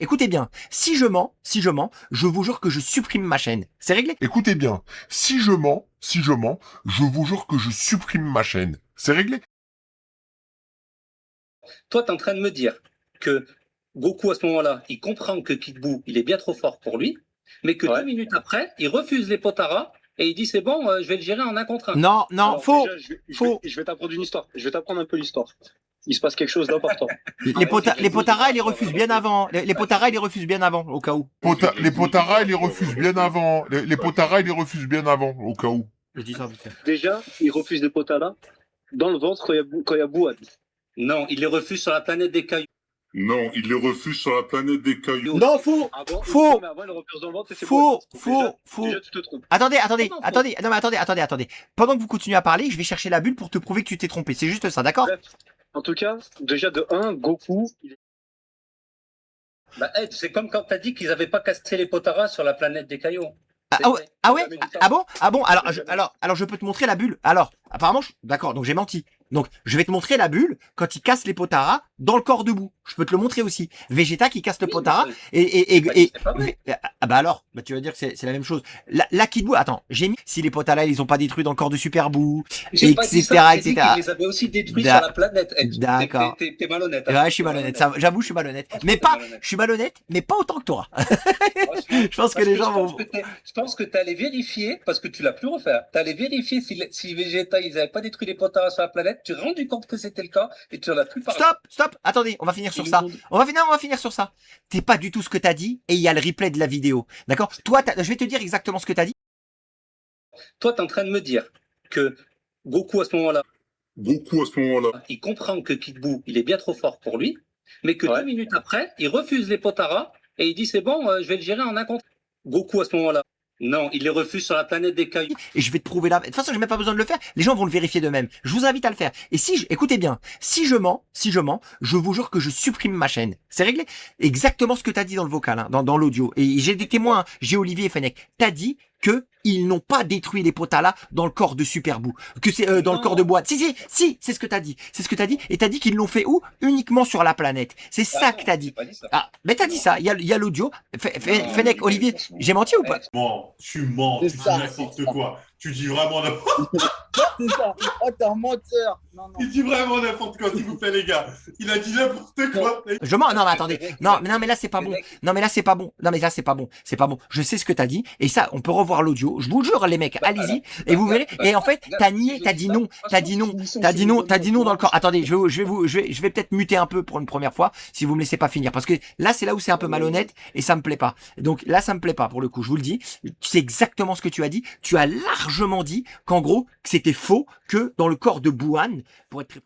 Écoutez bien, si je mens, je vous jure que je supprime ma chaîne. C'est réglé? Écoutez bien, si je mens, je vous jure que je supprime ma chaîne. C'est réglé? Toi, tu es en train de me dire que Goku, à ce moment-là, il comprend que Kid Buu, il est bien trop fort pour lui, mais que 2 minutes après, il refuse les Potara et il dit c'est bon, je vais le gérer en un contre un. Non, non, Alors, faux, déjà, faux. je vais t'apprendre une histoire. Je vais t'apprendre un peu l'histoire. Il se passe quelque chose d'important. Les Potara, ils les refusent bien avant. Les Potara, ils les refusent bien avant, au cas où. Les Potara, ils les refusent bien avant. Les Potara, ils les refusent bien avant, au cas où. Je dis ça vite fait. Déjà, il refuse les Potala dans le ventre quand il y a Bouad. Non, il les refuse sur la planète des cailloux. Non, il les refuse sur la planète des cailloux. Non, faux, Avant, Faux. mais avant, il le refuse dans le ventre et c'est faux, Bouad. faux, faux. Déjà, tu te trompes. Attendez. Non, faux. Attendez. Pendant que vous continuez à parler, je vais chercher la bulle pour te prouver que tu t'es trompé. C'est juste ça, d'accord? Bref, en tout cas, déjà de 1, Goku, Bah, Ed, c'est comme quand t'as dit qu'ils avaient pas cassé les Potara sur la planète des cailloux. Ah ouais? Ah bon? Alors je peux te montrer la bulle. Alors, apparemment, d'accord, donc j'ai menti. Donc, je vais te montrer la bulle quand il casse les Potara dans le corps debout. Je peux te le montrer aussi. Vegeta qui casse le Oui, Potara mais et c'est pas vrai. ah bah alors, bah tu vas dire que c'est la même chose. La Kid Buu, attends, j'ai mis si les Potara ils ont pas détruit dans le corps de Super Buu, J'ai pas dit etc., ça, j'ai dit etc. qu'ils les avaient aussi détruits Da- sur la planète. Ed. D'accord. T'es malhonnête. Hein. Ouais, je suis malhonnête, ça, j'avoue, je suis malhonnête. Mais T'es pas, malhonnête. je suis malhonnête, mais pas autant que toi. Franchement, Je pense que parce les gens je pense vont. je pense que tu allé vérifier, parce que tu l'as plus refaire, tu allé vérifier si Vegeta, ils n'avaient pas détruit les Potara sur la planète, tu t'es rendu compte que c'était le cas, et tu en as plus parlé. Stop, attendez, on va finir sur ça. On va finir sur ça. C'est pas du tout ce que t'as dit, et il y a le replay de la vidéo. D'accord? Toi, je vais te dire exactement ce que t'as dit. Toi, tu es en train de me dire que Goku, à ce moment-là, il comprend que Kid Buu, il est bien trop fort pour lui, mais que 2 minutes après, il refuse les Potara, et il dit c'est bon, je vais le gérer en un contre. Goku, à ce moment-là, non, il les refuse sur la planète des cailloux. Et je vais te prouver là. De toute façon, j'ai même pas besoin de le faire. Les gens vont le vérifier d'eux-mêmes. Je vous invite à le faire. Et écoutez bien. Si je mens, je vous jure que je supprime ma chaîne. C'est réglé. Exactement ce que t'as dit dans le vocal, hein, dans l'audio. Et j'ai des témoins. J'ai Olivier et Fennec. T'as dit que ils n'ont pas détruit les Potala dans le corps de Super Buu. Que c'est dans le corps de Boîte. Si, c'est ce que t'as dit. C'est ce que t'as dit. Et t'as dit qu'ils l'ont fait où? Uniquement sur la planète. C'est ça que t'as dit. Pas dit ça. Ah, mais t'as dit ça. Il y a l'audio. Fennec, Olivier, j'ai menti ou pas? Tu mens, C'est tu dis ça, n'importe c'est ça. quoi. Tu dis vraiment n'importe C'est ça. Oh, t'es un menteur. Non, non. Il dit vraiment n'importe quoi, s'il vous plaît, les gars. Il a dit n'importe quoi. Je mens. Non, mais attendez. Non, mais là, c'est pas bon. Non, mais là, c'est pas bon. Non, mais là, c'est pas bon. C'est pas bon. Je sais ce que t'as dit. Et ça, on peut revoir l'audio. Je vous jure, les mecs, allez-y. Et vous verrez. Et en fait, t'as nié, t'as dit non. T'as dit non dans le corps. Attendez, je vais peut-être muter un peu pour une première fois, si vous me laissez pas finir. Parce que là, c'est là où c'est un peu malhonnête et ça me plaît pas. Donc là, ça me plaît pas, pour le coup. Je vous le dis. C'est exactement ce que tu as dit. Tu as largement dit qu'en gros, que c'était faux, que dans le corps de Bouhan, pour être très